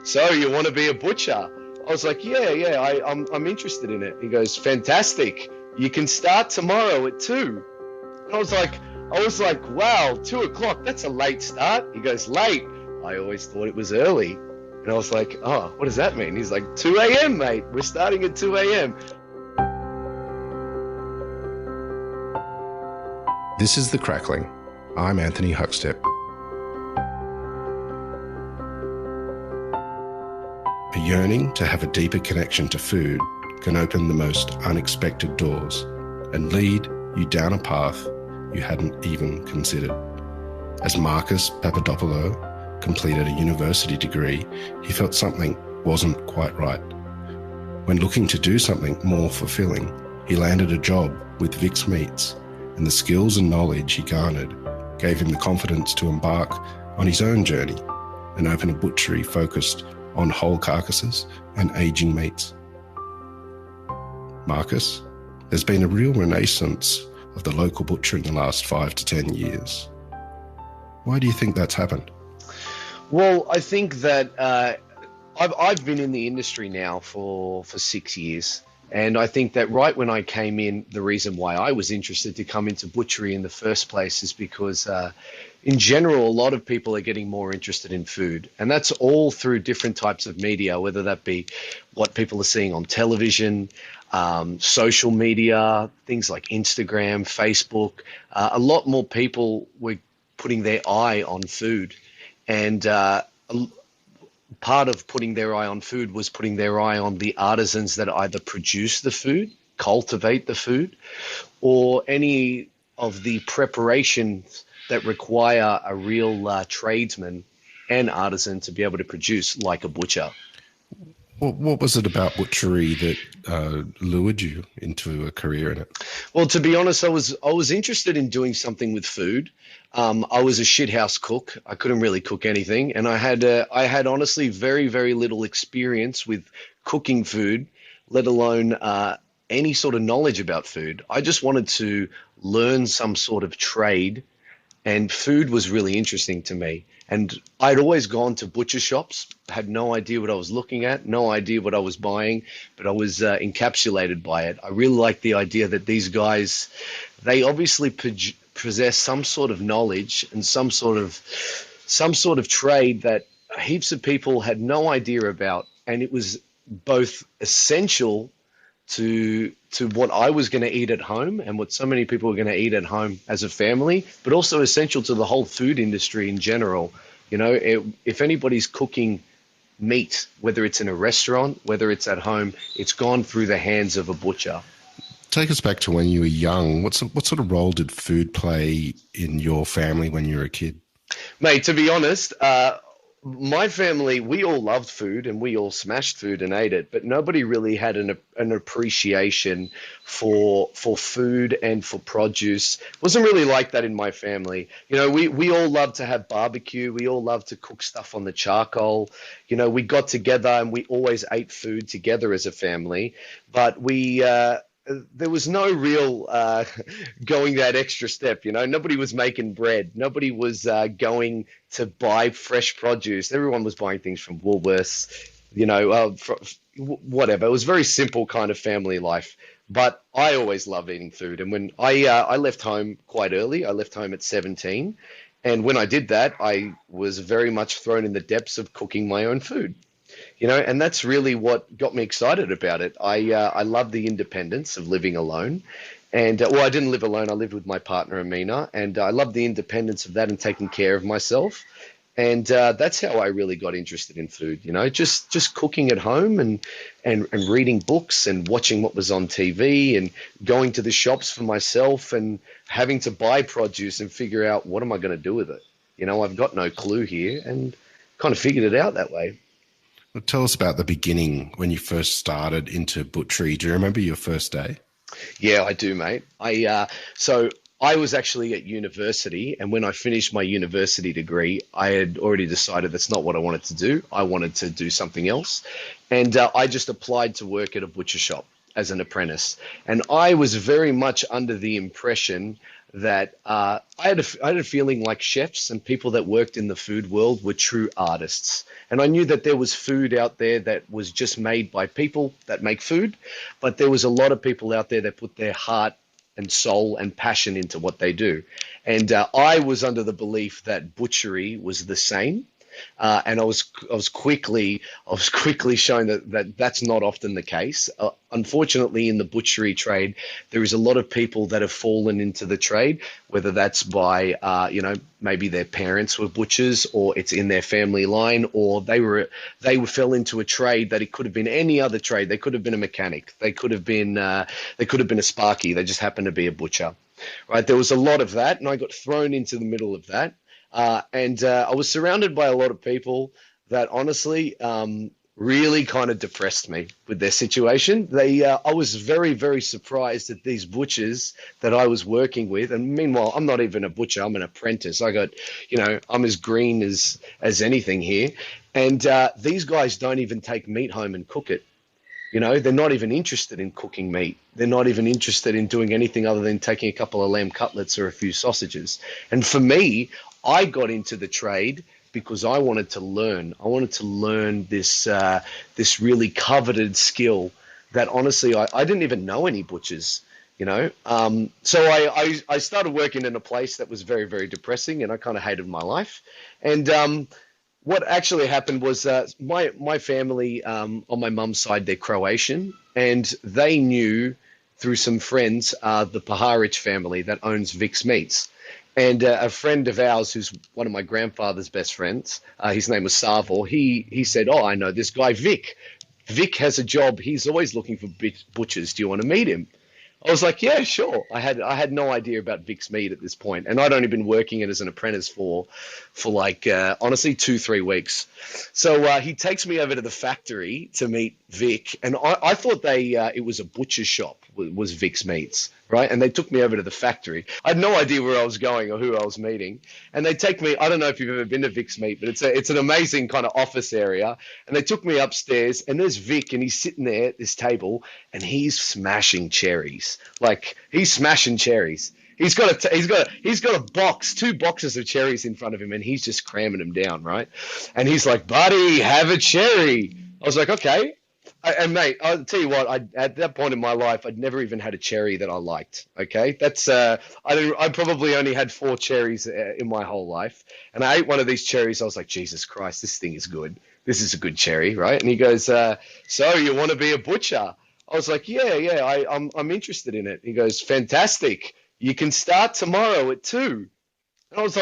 so you want to be a butcher? I was like, yeah, I'm interested in it. He goes, fantastic. You can start tomorrow at 2. And I was like, wow, 2 o'clock, that's a late start. He goes, late. I always thought it was early. And I was like, oh, what does that mean? He's like, 2 a.m., mate. We're starting at 2 a.m. This is The Crackling. I'm Anthony Huckstep. A yearning to have a deeper connection to food can open the most unexpected doors and lead you down a path you hadn't even considered. As Marcus Papadopoulo completed a university degree, he felt something wasn't quite right. When looking to do something more fulfilling, he landed a job with Vic's Meats, and the skills and knowledge he garnered gave him the confidence to embark on his own journey and open a butchery focused on whole carcasses and aging meats. Marcus, there's been a real renaissance of the local butcher in the last 5 to 10 years. Why do you think that's happened? Well, I think that I've been in the industry now for 6 years. And I think that right when I came in, the reason why I was interested to come into butchery in the first place is because in general, a lot of people are getting more interested in food. And that's all through different types of media, whether that be what people are seeing on television, social media, things like Instagram, Facebook. A lot more people were putting their eye on food. And part of putting their eye on food was putting their eye on the artisans that either produce the food, cultivate the food, or any of the preparations that require a real tradesman and artisan to be able to produce, like a butcher. What was it about butchery that lured you into a career in it? Well, to be honest, I was interested in doing something with food. I was a shithouse cook. I couldn't really cook anything, and I had honestly very, very little experience with cooking food, let alone any sort of knowledge about food. I just wanted to learn some sort of trade, and food was really interesting to me. And I'd always gone to butcher shops, had no idea what I was looking at, no idea what I was buying, but I was encapsulated by it. I really liked the idea that these guys, they obviously possess some sort of knowledge and some sort of trade that heaps of people had no idea about, and it was both essential to what I was going to eat at home and what so many people were going to eat at home as a family, but also essential to the whole food industry in general. You know, if anybody's cooking meat, whether it's in a restaurant, whether it's at home, it's gone through the hands of a butcher. Take us back to when you were young. What sort of role did food play in your family when you were a kid? Mate, to be honest, my family, we all loved food and we all smashed food and ate it, but nobody really had an appreciation for food and for produce. It wasn't really like that in my family. You know, we all loved to have barbecue. We all loved to cook stuff on the charcoal. You know, we got together and we always ate food together as a family, but there was no real going that extra step, you know. Nobody was making bread. Nobody was going to buy fresh produce. Everyone was buying things from Woolworths, you know, whatever. It was very simple kind of family life. But I always loved eating food. And when I left home quite early, I left home at 17. And when I did that, I was very much thrown in the depths of cooking my own food. You know, and that's really what got me excited about it. I love the independence of living alone. And, well, I didn't live alone. I lived with my partner, Amina. And I love the independence of that and taking care of myself. And that's how I really got interested in food, you know, just cooking at home and reading books and watching what was on TV and going to the shops for myself and having to buy produce and figure out what am I going to do with it. You know, I've got no clue here and kind of figured it out that way. Well, tell us about the beginning when you first started into butchery. Do you remember your first day? Yeah, I do, mate. So I was actually at university, and when I finished my university degree, I had already decided that's not what I wanted to do. I wanted to do something else, and I just applied to work at a butcher shop as an apprentice. And I was very much under the impression that I had a feeling like chefs and people that worked in the food world were true artists. And I knew that there was food out there that was just made by people that make food, but there was a lot of people out there that put their heart and soul and passion into what they do. And I was under the belief that butchery was the same. And I was quickly shown that that's not often the case. Unfortunately, in the butchery trade, there is a lot of people that have fallen into the trade, whether that's by maybe their parents were butchers, or it's in their family line, or they fell into a trade that it could have been any other trade. They could have been a mechanic, they could have been a sparky. They just happened to be a butcher, right? There was a lot of that, and I got thrown into the middle of that. And I was surrounded by a lot of people that honestly really kind of depressed me with their situation. I was very, very surprised at these butchers that I was working with. And meanwhile, I'm not even a butcher. I'm an apprentice. I'm as green as anything here. And these guys don't even take meat home and cook it. They're not even interested in cooking meat. They're not even interested in doing anything other than taking a couple of lamb cutlets or a few sausages. And for me, I got into the trade because I wanted to learn. I wanted to learn this really coveted skill that honestly I didn't even know any butchers. So I started working in a place that was very, very depressing, and I kind of hated my life. And what actually happened was my family on my mum's side, they're Croatian, and they knew through some friends the Paharic family that owns Vic's Meats. And a friend of ours, who's one of my grandfather's best friends, his name was Savor, he said, "Oh, I know this guy, Vic. Vic has a job. He's always looking for butchers. Do you want to meet him?" I was like, "Yeah, sure." I had no idea about Vic's Meat at this point, and I'd only been working it as an apprentice for like honestly 2-3 weeks. So he takes me over to the factory to meet Vic, and I thought it was a butcher shop, was Vic's Meats, right? And they took me over to the factory. I had no idea where I was going or who I was meeting, and they take me. I don't know if you've ever been to Vic's Meat, but it's an amazing kind of office area. And they took me upstairs, and there's Vic, and he's sitting there at this table, and he's smashing cherries. Like, he's smashing cherries. He's got a box, 2 boxes of cherries in front of him, and he's just cramming them down, right? And he's like, "Buddy, have a cherry." I was like, "Okay." And mate, I'll tell you what, at that point in my life, I'd never even had a cherry that I liked. Okay, that's I probably only had 4 cherries in my whole life, and I ate one of these cherries. I was like, "Jesus Christ, this thing is good. This is a good cherry, right?" And he goes, "So you want to be a butcher?" I was like, "Yeah, I'm interested in it." He goes, "Fantastic. You can start tomorrow at 2." And I was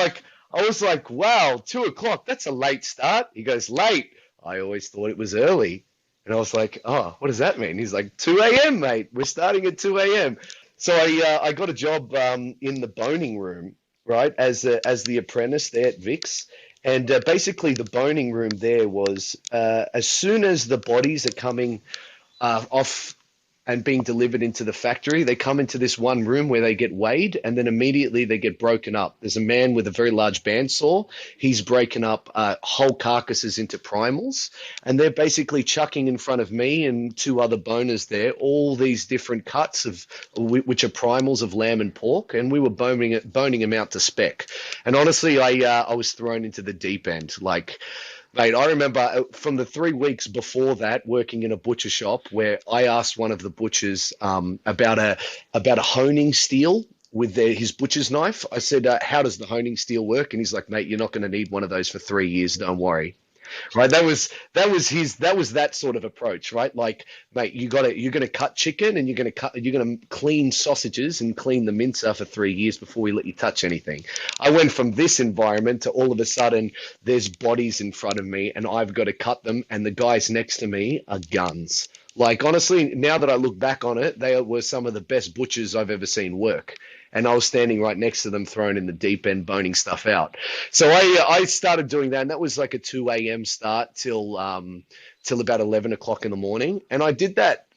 like, "Wow, 2 o'clock. That's a late start." He goes, "Late. I always thought it was early." And I was like, "Oh, what does that mean?" He's like, 2 a.m., mate. We're starting at 2 a.m. So I got a job in the boning room, right, as the apprentice there at Vic's. And basically the boning room there was as soon as the bodies are coming off and being delivered into the factory, they come into this one room where they get weighed, and then immediately they get broken up. There's a man with a very large bandsaw. He's breaking up whole carcasses into primals, and they're basically chucking in front of me and 2 other boners there all these different cuts of which are primals of lamb and pork, and we were boning them out to spec. And honestly, I was thrown into the deep end. Like, mate, I remember from the 3 weeks before that, working in a butcher shop, where I asked one of the butchers about a honing steel with his butcher's knife. I said, "How does the honing steel work?" And he's like, "Mate, you're not going to need one of those for 3 years. Don't worry." Right? That was that sort of approach, right? Like, mate, you're going to cut chicken, and you're going to clean sausages and clean the mincer for 3 years before we let you touch anything. I went from this environment to all of a sudden there's bodies in front of me, and I've got to cut them, and the guys next to me are guns. Like, honestly, now that I look back on it, they were some of the best butchers I've ever seen work. And I was standing right next to them, thrown in the deep end, boning stuff out. So I started doing that, and that was like a 2 a.m. start till about 11 o'clock in the morning. And I did that,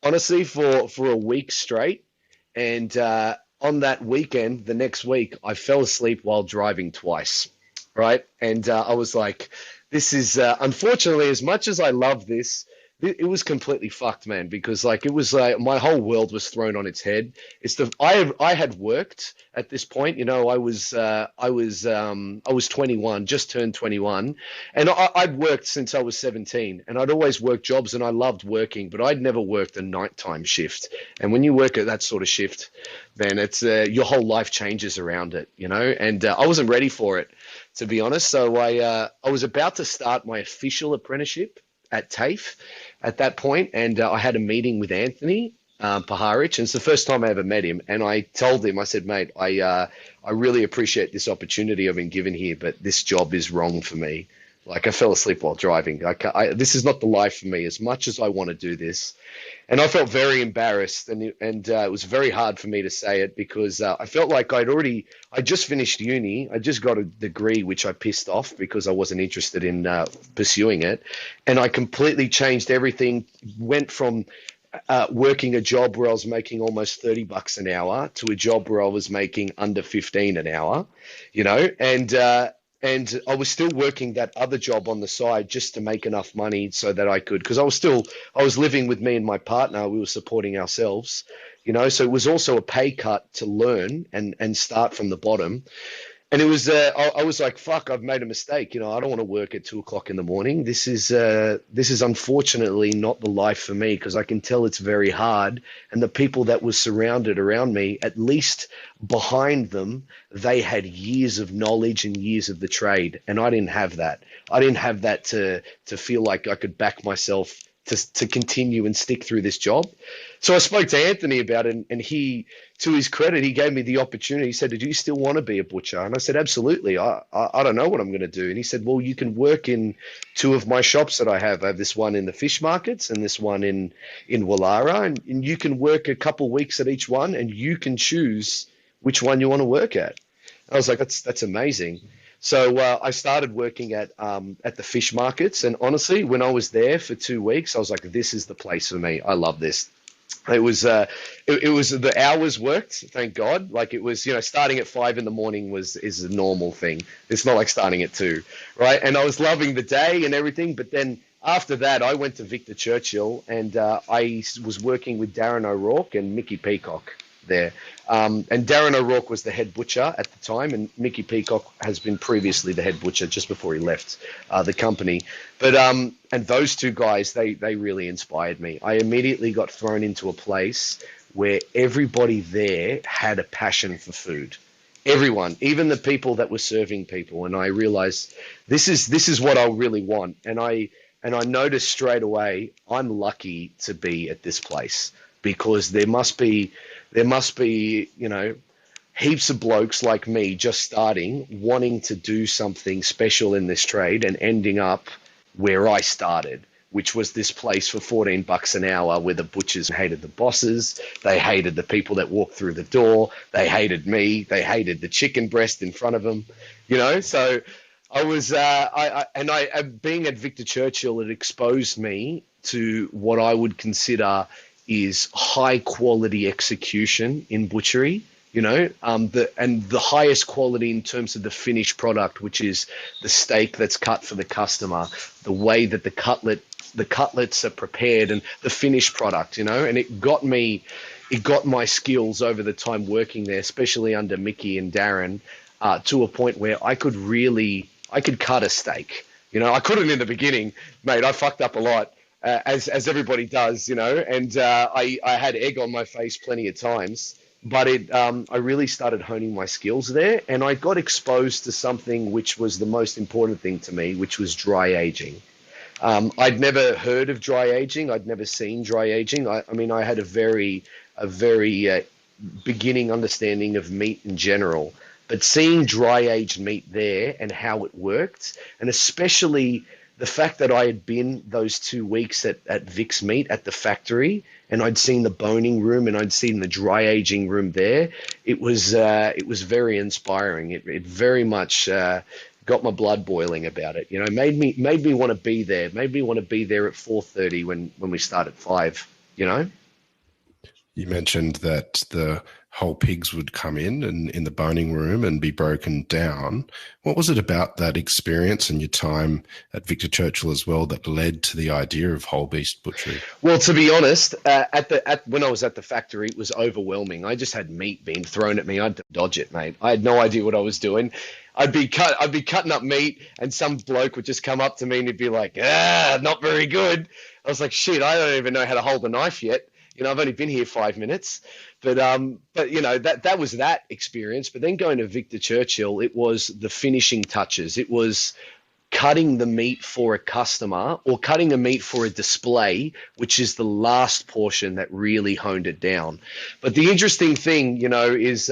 honestly, for a week straight. And on that weekend, the next week, I fell asleep while driving twice, right? And I was like, this is, unfortunately, as much as I love this it was completely fucked, man, because like it was like my whole world was thrown on its head. It's the I had worked at this point, you know, I was 21, just turned 21, and I'd worked since I was 17, and I'd always worked jobs, and I loved working, but I'd never worked a nighttime shift. And when you work at that sort of shift, man, it's your whole life changes around it, you know. And I wasn't ready for it, to be honest. So I was about to start my official apprenticeship at TAFE at that point, and I had a meeting with Anthony Paharich, and it's the first time I ever met him. And I told him, I said, mate, I really appreciate this opportunity I've been given here, but this job is wrong for me. Like I fell asleep while driving. This is not the life for me as much as I want to do this. And I felt very embarrassed, and it was very hard for me to say it because I felt like I just finished uni. I just got a degree, which I pissed off because I wasn't interested in pursuing it. And I completely changed everything, went from working a job where I was making almost $30 an hour to a job where I was making under 15 an hour, you know, and I was still working that other job on the side just to make enough money so that I could, because I was living with me and my partner. We were supporting ourselves, you know, so it was also a pay cut to learn and start from the bottom. And it was, I was like, fuck, I've made a mistake. You know, I don't want to work at 2 o'clock in the morning. This is unfortunately not the life for me, because I can tell it's very hard. And the people that were surrounded around me, at least behind them, they had years of knowledge and years of the trade. And I didn't have that. I didn't have that to feel like I could back myself to continue and stick through this job. So I spoke to Anthony about it, and he, to his credit, he gave me the opportunity. He said, "Do you still want to be a butcher?" And I said, "Absolutely. I don't know what I'm going to do." And he said, "Well, you can work in two of my shops that I have. I have this one in the fish markets and this one in Wallara, and you can work a couple of weeks at each one, and you can choose which one you want to work at." I was like, "That's amazing." So I started working at the fish markets, and honestly, when I was there for 2 weeks, I was like, "This is the place for me. I love this." It was the hours worked, thank God. Like it was, you know, starting at 5 in the morning is a normal thing. It's not like starting at 2, right? And I was loving the day and everything, but then after that, I went to Victor Churchill, and I was working with Darren O'Rourke and Mickey Peacock there. And Darren O'Rourke was the head butcher at the time, and Mickey Peacock has been previously the head butcher just before he left the company. But and those two guys, they really inspired me. I immediately got thrown into a place where everybody there had a passion for food. Everyone, even the people that were serving people, and I realized this is what I really want. And I noticed straight away I'm lucky to be at this place, because there must be, you know, heaps of blokes like me just starting, wanting to do something special in this trade and ending up where I started, which was this place for $14 an hour, where the butchers hated the bosses. They hated the people that walked through the door. They hated me. They hated the chicken breast in front of them, you know? So I was, being at Victor Churchill, it exposed me to what I would consider is high quality execution in butchery, you know, the highest quality in terms of the finished product, which is the steak that's cut for the customer, the way that the cutlets are prepared, and the finished product, you know. And it got my skills over the time working there, especially under Mickey and Darren, to a point where I could cut a steak. You know, I couldn't in the beginning, mate. I fucked up a lot. As everybody does, you know, and I had egg on my face plenty of times, but I really started honing my skills there, and I got exposed to something which was the most important thing to me, which was dry aging. I'd never heard of dry aging. I'd never seen dry aging. I mean, I had a very beginning understanding of meat in general, but seeing dry aged meat there and how it worked, and especially the fact that I had been those 2 weeks at Vic's Meat at the factory, and I'd seen the boning room and I'd seen the dry aging room there, it was very inspiring. It very much got my blood boiling about it. You know, made me want to be there. Made me want to be there at 4:30 when we start at 5. You know. You mentioned that the whole pigs would come in the boning room and be broken down. What was it about that experience and your time at Victor Churchill as well that led to the idea of whole beast butchery? Well, to be honest, when I was at the factory, it was overwhelming. I just had meat being thrown at me. I had to dodge it, mate. I had no idea what I was doing. I'd be cutting up meat, and some bloke would just come up to me and he'd be like, not very good. I was like, shit, I don't even know how to hold a knife yet. I've only been here 5 minutes, but that was that experience. But then going to Victor Churchill, it was the finishing touches. It was cutting the meat for a customer or cutting the meat for a display, which is the last portion that really honed it down. But the interesting thing, is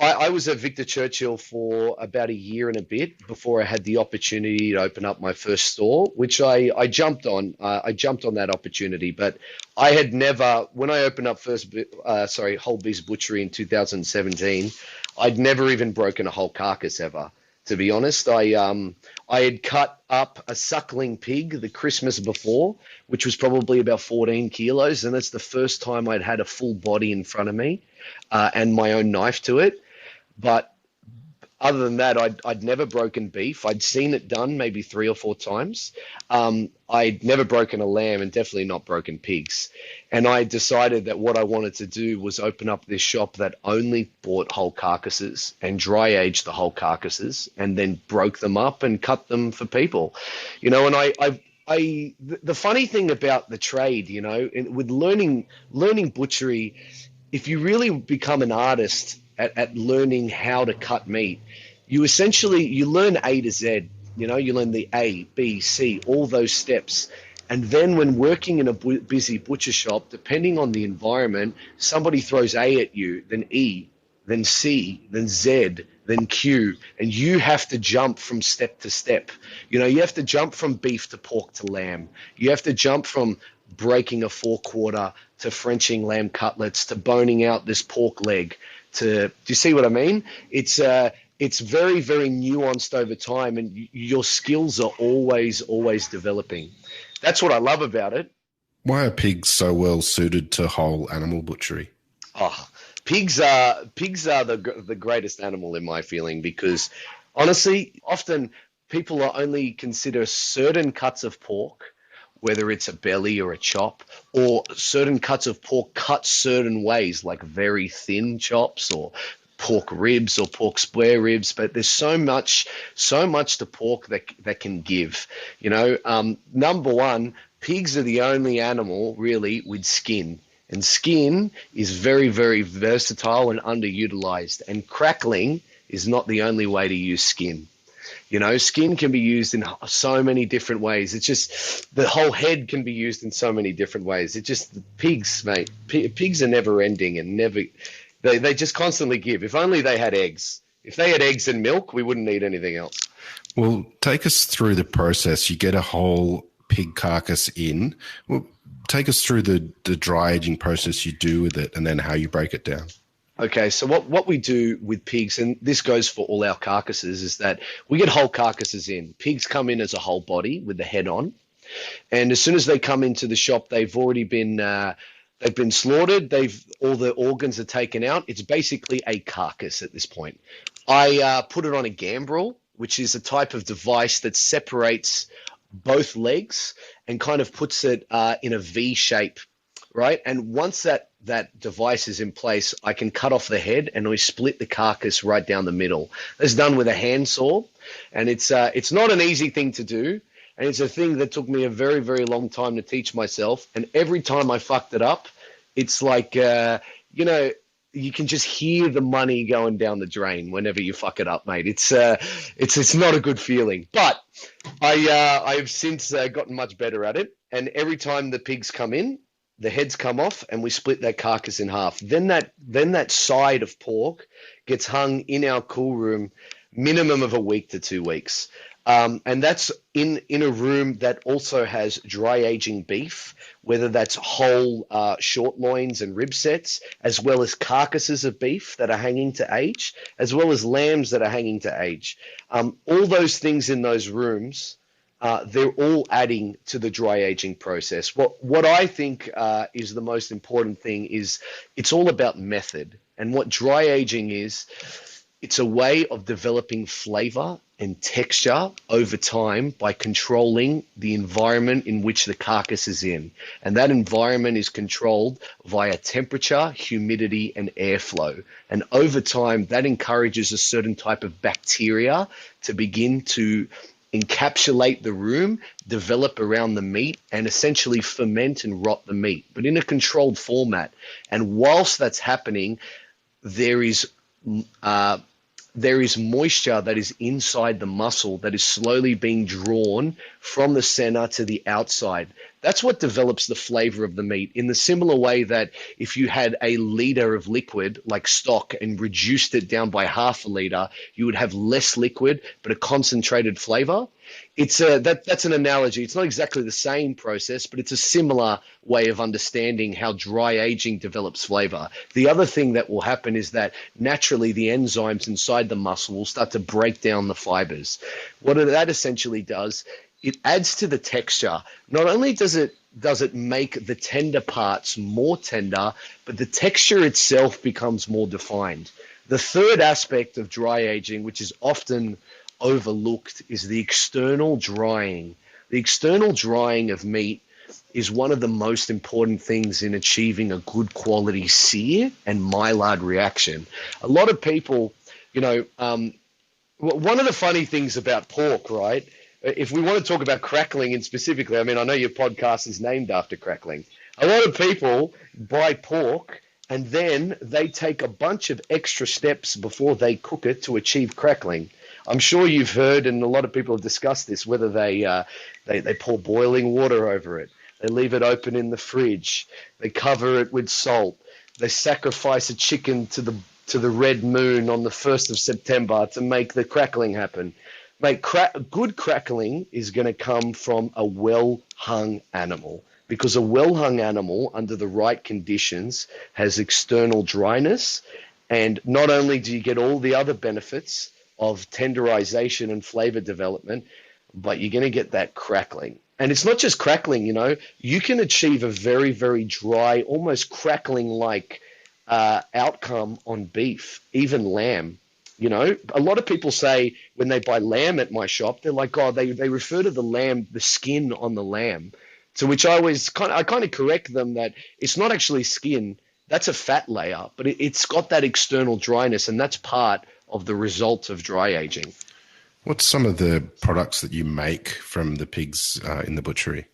I was at Victor Churchill for about a year and a bit before I had the opportunity to open up my first store, which I jumped on. I jumped on that opportunity, but I had never, when I opened up Whole Beast Butchery in 2017, I'd never even broken a whole carcass ever. To be honest, I had cut up a suckling pig the Christmas before, which was probably about 14 kilos, and that's the first time I'd had a full body in front of me and my own knife to it. But other than that, I'd never broken beef. I'd seen it done maybe 3 or 4 times. I'd never broken a lamb and definitely not broken pigs. And I decided that what I wanted to do was open up this shop that only bought whole carcasses and dry aged the whole carcasses and then broke them up and cut them for people. And the funny thing about the trade, with learning butchery, if you really become an artist at learning how to cut meat, you learn A to Z. You learn the A, B, C, all those steps. And then when working in a busy butcher shop, depending on the environment, somebody throws A at you, then E, then C, then Z, then Q, and you have to jump from step to step. You have to jump from beef to pork to lamb. You have to jump from breaking a 4/4 to Frenching lamb cutlets to boning out this pork leg. Do you see what I mean? It's very, very nuanced over time, and your skills are always developing. That's what I love about it. Why are pigs so well suited to whole animal butchery? Oh, pigs are the greatest animal in my feeling, because honestly, often people only consider certain cuts of pork, whether it's a belly or a chop, or certain cuts of pork cut certain ways, like very thin chops or pork ribs or pork square ribs. But there's so much to pork that can give. Number one, pigs are the only animal really with skin. And skin is very, very versatile and underutilized. And crackling is not the only way to use skin. Skin can be used in so many different ways. It's just the whole head can be used in so many different ways. It's just pigs, mate. Pigs are never ending and they just constantly give. If only they had eggs. If they had eggs and milk, we wouldn't need anything else. Well, take us through the process. You get a whole pig carcass in. Well, take us through the dry aging process you do with it and then how you break it down. Okay, so what we do with pigs, and this goes for all our carcasses, is that we get whole carcasses in. Pigs come in as a whole body with the head on, and as soon as they come into the shop, they've already been slaughtered. All the organs are taken out. It's basically a carcass at this point. I put it on a gambrel, which is a type of device that separates both legs and kind of puts it in a V shape, right? And once that device is in place, I can cut off the head and we split the carcass right down the middle. It's done with a handsaw, and it's not an easy thing to do, and it's a thing that took me a very, very long time to teach myself. And every time I fucked it up, it's like you can just hear the money going down the drain whenever you fuck it up, mate. It's not a good feeling, but I have since gotten much better at it. And every time the pigs come in, the heads come off and we split that carcass in half. Then that side of pork gets hung in our cool room minimum of a week to 2 weeks. And that's in a room that also has dry aging beef, whether that's whole short loins and rib sets, as well as carcasses of beef that are hanging to age, as well as lambs that are hanging to age. All those things in those rooms they're all adding to the dry aging process. What I think is the most important thing is it's all about method. And what dry aging is, it's a way of developing flavor and texture over time by controlling the environment in which the carcass is in. And that environment is controlled via temperature, humidity, and airflow. And over time, that encourages a certain type of bacteria to begin to encapsulate the room, develop around the meat, and essentially ferment and rot the meat, but in a controlled format. And whilst that's happening, there is moisture that is inside the muscle that is slowly being drawn from the center to the outside. That's what develops the flavor of the meat, in the similar way that if you had a liter of liquid like stock and reduced it down by half a liter, you would have less liquid but a concentrated flavor. That's an analogy. It's not exactly the same process, but it's a similar way of understanding how dry aging develops flavor. The other thing that will happen is that naturally the enzymes inside the muscle will start to break down the fibers. What that essentially does, it adds to the texture. Not only does it make the tender parts more tender, but the texture itself becomes more defined. The third aspect of dry aging, which is often overlooked, is the external drying. The external drying of meat is one of the most important things in achieving a good quality sear and Maillard reaction. A lot of people, one of the funny things about pork, right? If we want to talk about crackling and specifically, I mean, I know your podcast is named after crackling. A lot of people buy pork and then they take a bunch of extra steps before they cook it to achieve crackling. I'm sure you've heard, and a lot of people have discussed this, whether they pour boiling water over it, they leave it open in the fridge, they cover it with salt, they sacrifice a chicken to the red moon on the 1st of September to make the crackling happen. Mate, good crackling is going to come from a well-hung animal, because a well-hung animal under the right conditions has external dryness, and not only do you get all the other benefits of tenderization and flavor development, but you're going to get that crackling. And it's not just crackling, you can achieve a very, very dry, almost crackling-like outcome on beef, even lamb. A lot of people say when they buy lamb at my shop, they're like, oh, they refer to the lamb, the skin on the lamb, to which I kind of correct them that it's not actually skin, that's a fat layer, but it's got that external dryness, and that's part of the result of dry aging. What's some of the products that you make from the pigs in the butchery?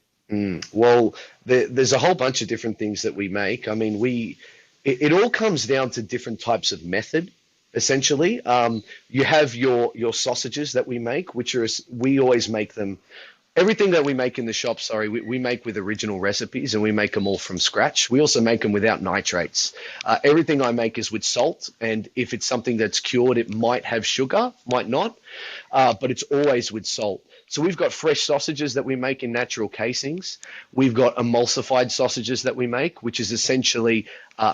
Well, there's a whole bunch of different things that we make. I mean, it all comes down to different types of method. Essentially, you have your sausages that we make, we always make them. Everything that we make in the shop, we make with original recipes, and we make them all from scratch. We also make them without nitrates. Everything I make is with salt, and if it's something that's cured, it might have sugar, might not, but it's always with salt. So we've got fresh sausages that we make in natural casings. We've got emulsified sausages that we make, which is essentially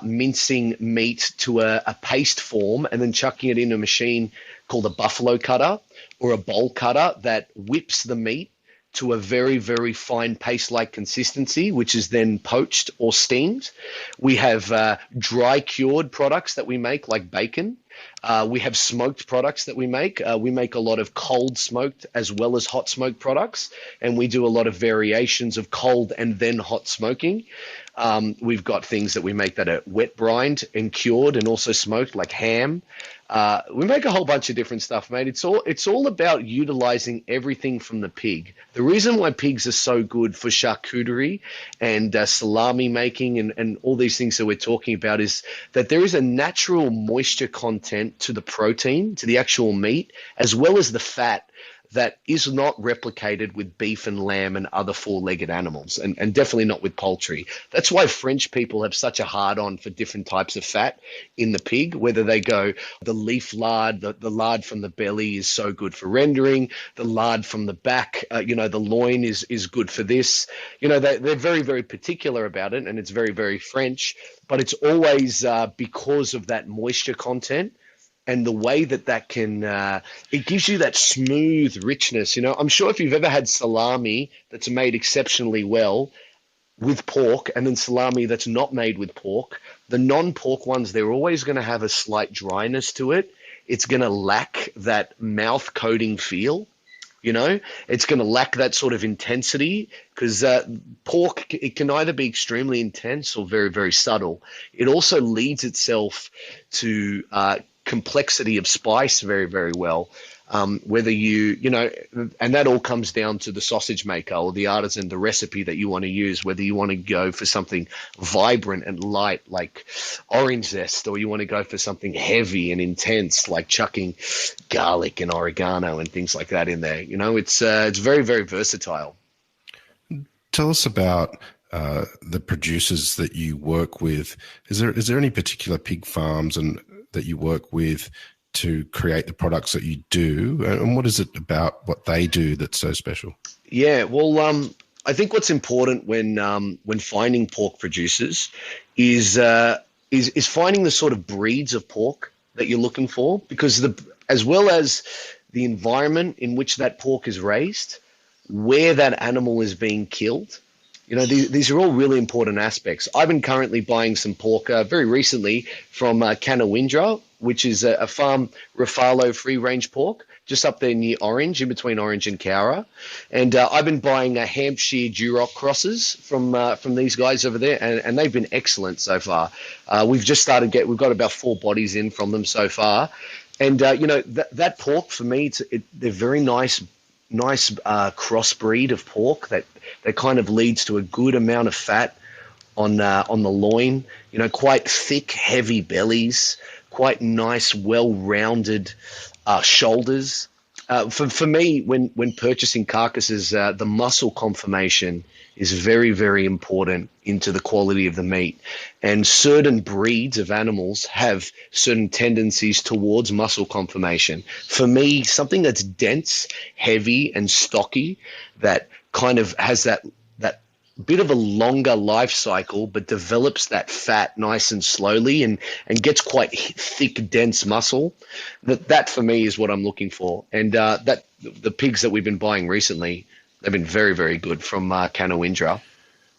mincing meat to a paste form and then chucking it in a machine called a buffalo cutter or a bowl cutter that whips the meat to a very, very fine paste-like consistency, which is then poached or steamed. We have dry cured products that we make, like bacon. We have smoked products that we make. We make a lot of cold smoked as well as hot smoked products, and we do a lot of variations of cold and then hot smoking. We've got things that we make that are wet brined and cured and also smoked, like ham. We make a whole bunch of different stuff, mate. It's all about utilizing everything from the pig. The reason why pigs are so good for charcuterie and salami making and all these things that we're talking about is that there is a natural moisture content to the protein, to the actual meat, as well as the fat, that is not replicated with beef and lamb and other four-legged animals, and definitely not with poultry. That's why French people have such a hard-on for different types of fat in the pig, whether they go the leaf lard, the lard from the belly is so good for rendering, the lard from the back, the loin is good for this. They're very, very particular about it, and it's very, very French, but it's always because of that moisture content and the way that can, it gives you that smooth richness. I'm sure if you've ever had salami that's made exceptionally well with pork and then salami that's not made with pork, the non-pork ones, they're always going to have a slight dryness to it. It's going to lack that mouth coating feel. It's going to lack that sort of intensity because pork, it can either be extremely intense or very, very subtle. It also leads itself to complexity of spice very, very well. Whether and that all comes down to the sausage maker or the artisan, the recipe that you want to use, whether you want to go for something vibrant and light like orange zest, or you want to go for something heavy and intense like chucking garlic and oregano and things like that in there. It's very, very versatile. Tell us about the producers that you work with. Is there any particular pig farms that you work with to create the products that you do, and what is it about what they do that's so special? Yeah, well, I think what's important when finding pork producers is finding the sort of breeds of pork that you're looking for, because as well as the environment in which that pork is raised, where that animal is being killed. These are all really important aspects. I've been currently buying some pork very recently from Canawindra, which is a farm Rafalo free-range pork, just up there near Orange, in between Orange and Cowra. And I've been buying Hampshire Duroc crosses from these guys over there, and they've been excellent so far. We've got about 4 bodies in from them so far. And, that pork for me, they're very nice crossbreed of pork that kind of leads to a good amount of fat on the loin, quite thick, heavy bellies, quite nice, well-rounded shoulders. For me, when purchasing carcasses, the muscle conformation is very, very important into the quality of the meat. And certain breeds of animals have certain tendencies towards muscle conformation. For me, something that's dense, heavy, and stocky, that kind of has that bit of a longer life cycle, but develops that fat nice and slowly and gets quite thick, dense muscle. That for me is what I'm looking for. And that the pigs that we've been buying recently, they've been very, very good from Canawindra.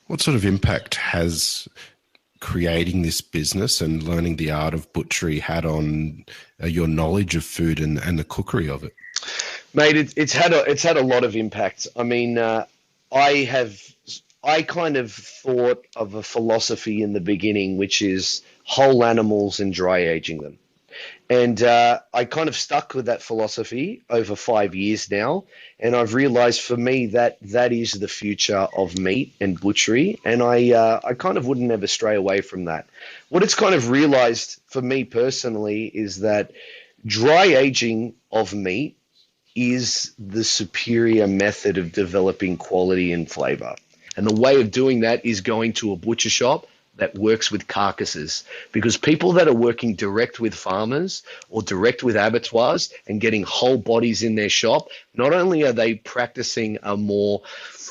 What sort of impact has creating this business and learning the art of butchery had on your knowledge of food and the cookery of it? Mate, it's had a lot of impact. I mean, I kind of thought of a philosophy in the beginning, which is whole animals and dry aging them. And I kind of stuck with that philosophy over 5 years now. And I've realized for me that is the future of meat and butchery. And I kind of wouldn't ever stray away from that. What it's kind of realized for me personally is that dry aging of meat is the superior method of developing quality and flavor. And the way of doing that is going to a butcher shop that works with carcasses, because people that are working direct with farmers or direct with abattoirs and getting whole bodies in their shop, not only are they practicing a more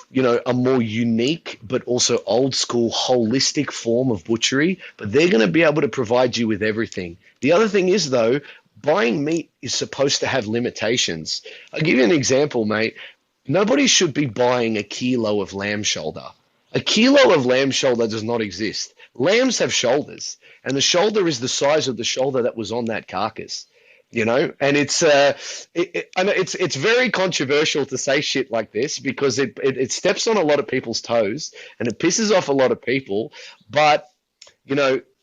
unique but also old school holistic form of butchery, but they're going to be able to provide you with everything. The other thing is, though, buying meat is supposed to have limitations. I'll give you an example, mate. Nobody should be buying a kilo of lamb shoulder. A kilo of lamb shoulder does not exist. Lambs have shoulders, and the shoulder is the size of the shoulder that was on that carcass, And it's very controversial to say shit like this because it steps on a lot of people's toes and it pisses off a lot of people. But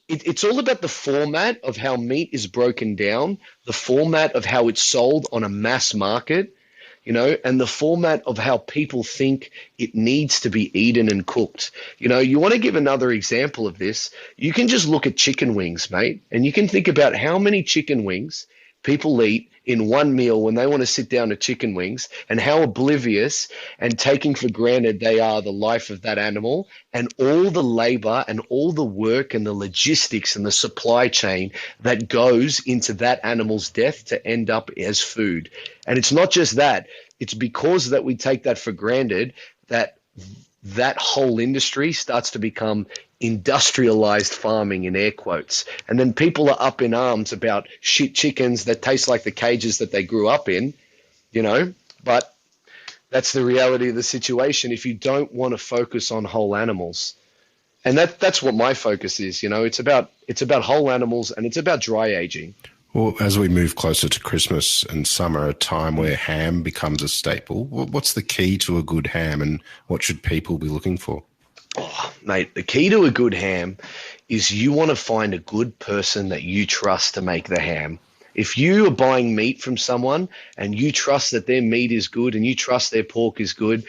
it's all about the format of how meat is broken down, the format of how it's sold on a mass market. And the format of how people think it needs to be eaten and cooked. You want to give another example of this, you can just look at chicken wings, mate, and you can think about how many chicken wings people eat in one meal when they want to sit down to chicken wings, and how oblivious and taking for granted they are the life of that animal and all the labor and all the work and the logistics and the supply chain that goes into that animal's death to end up as food. And it's not just that, it's because that we take that for granted that whole industry starts to become industrialized farming in air quotes. And then people are up in arms about shit chickens that taste like the cages that they grew up in, but that's the reality of the situation if you don't want to focus on whole animals. And that's what my focus is. It's about whole animals, and it's about dry aging. Well, as we move closer to Christmas and summer, a time where ham becomes a staple, what's the key to a good ham, and what should people be looking for? Oh, mate, the key to a good ham is you want to find a good person that you trust to make the ham. If you are buying meat from someone and you trust that their meat is good and you trust their pork is good,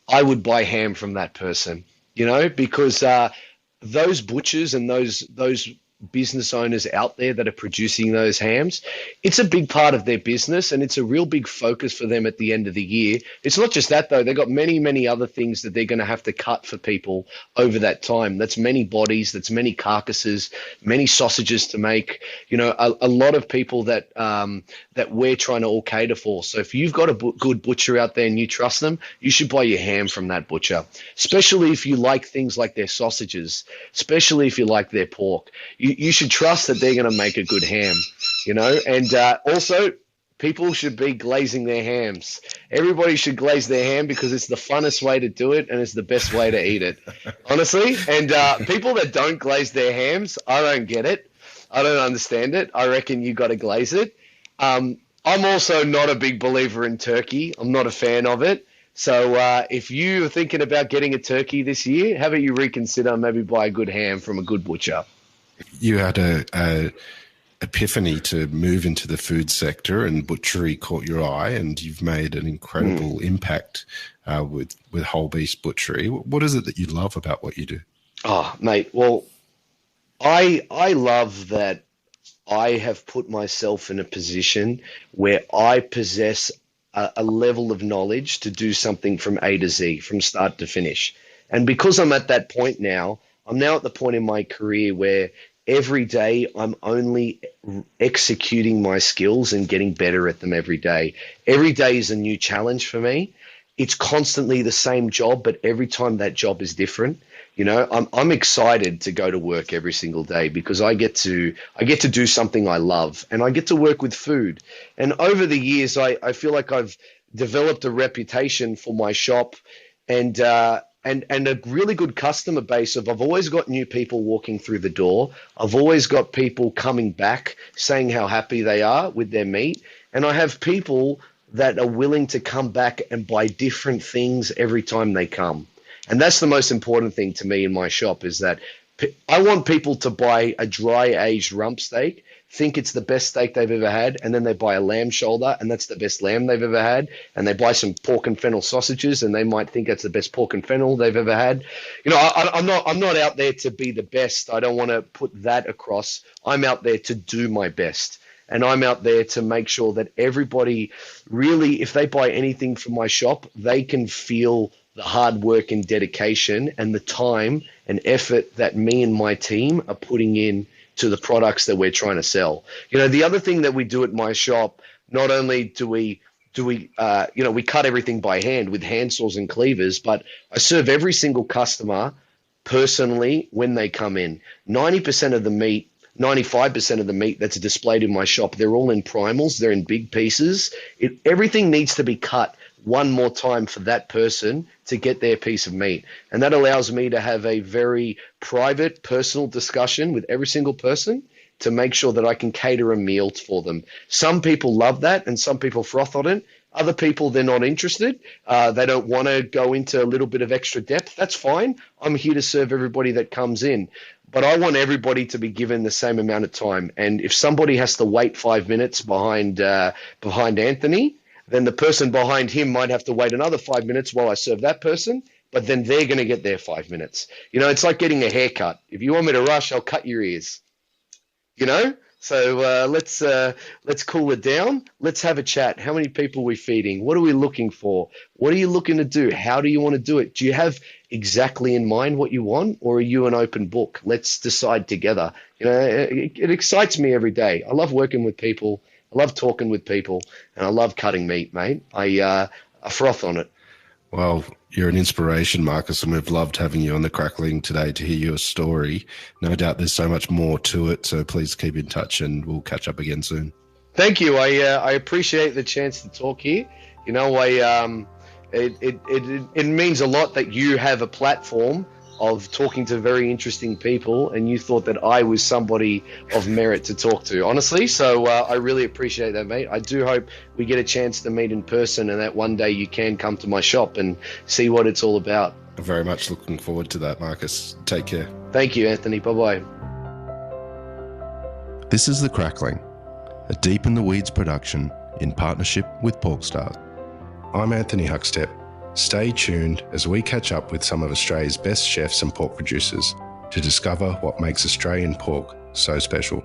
I would buy ham from that person, because those butchers and those business owners out there that are producing those hams, it's a big part of their business, and it's a real big focus for them at the end of the year. It's not just that, though. They've got many, many other things that they're going to have to cut for people over that time. That's many bodies, that's many carcasses, many sausages to make, a lot of people that we're trying to all cater for. So if you've got a good butcher out there and you trust them, you should buy your ham from that butcher, especially if you like things like their sausages, especially if you like their pork. You should trust that they're going to make a good ham, and also people should be glazing their hams. Everybody should glaze their ham because it's the funnest way to do it and it's the best way to eat it, honestly. And people that don't glaze their hams, I don't get it. I don't understand it. I reckon you got to glaze it. I'm also not a big believer in turkey. I'm not a fan of it. So if you're thinking about getting a turkey this year, how about you reconsider, maybe buy a good ham from a good butcher? You had a epiphany to move into the food sector, and butchery caught your eye, and you've made an incredible impact with Whole Beast Butchery. What is it that you love about what you do? Oh, mate, well, I love that I have put myself in a position where I possess a level of knowledge to do something from A to Z, from start to finish. And because I'm at that point now, I'm now at the point in my career where every day I'm only executing my skills and getting better at them every day. Every day is a new challenge for me. It's constantly the same job, but every time that job is different. I'm excited to go to work every single day because I get to do something I love, and I get to work with food. And over the years, I feel like I've developed a reputation for my shop, and a really good customer base of I've always got new people walking through the door. I've always got people coming back saying how happy they are with their meat. And I have people that are willing to come back and buy different things every time they come. And that's the most important thing to me in my shop, is that I want people to buy a dry aged rump steak, think it's the best steak they've ever had, and then they buy a lamb shoulder and that's the best lamb they've ever had, and they buy some pork and fennel sausages and they might think that's the best pork and fennel they've ever had. I'm not out there to be the best. I don't want to put that across. I'm out there to do my best. And I'm out there to make sure that everybody really, if they buy anything from my shop, they can feel the hard work and dedication and the time and effort that me and my team are putting in to the products that we're trying to sell. The other thing that we do at my shop, not only do we cut everything by hand with hand saws and cleavers, but I serve every single customer personally when they come in. 90% of the meat, 95% of the meat that's displayed in my shop, they're all in primals. They're in big pieces. Everything needs to be cut one more time for that person to get their piece of meat. And that allows me to have a very private, personal discussion with every single person to make sure that I can cater a meal for them. Some people love that and some people froth on it. Other people, they're not interested. They don't want to go into a little bit of extra depth. That's fine. I'm here to serve everybody that comes in. But I want everybody to be given the same amount of time. And if somebody has to wait 5 minutes behind Anthony, then the person behind him might have to wait another 5 minutes while I serve that person, but then they're going to get their 5 minutes. It's like getting a haircut. If you want me to rush, I'll cut your ears. So let's cool it down. Let's have a chat. How many people are we feeding? What are we looking for? What are you looking to do? How do you want to do it? Do you have exactly in mind what you want, or are you an open book? Let's decide together. It excites me every day. I love working with people. I love talking with people, and I love cutting meat, mate. I froth on it. Well, you're an inspiration, Marcus, and we've loved having you on the Crackling today to hear your story. No doubt there's so much more to it, so please keep in touch and we'll catch up again soon. Thank you. I appreciate the chance to talk here. You know, it means a lot that you have a platform of talking to very interesting people, and you thought that I was somebody of merit to talk to, honestly. So I really appreciate that, mate. I do hope we get a chance to meet in person, and that one day you can come to my shop and see what it's all about. I'm very much looking forward to that, Marcus. Take care. Thank you, Anthony. Bye-bye. This is The Crackling, a Deep in the Weeds production in partnership with PorkStar. I'm Anthony Huckstep. Stay tuned as we catch up with some of Australia's best chefs and pork producers to discover what makes Australian pork so special.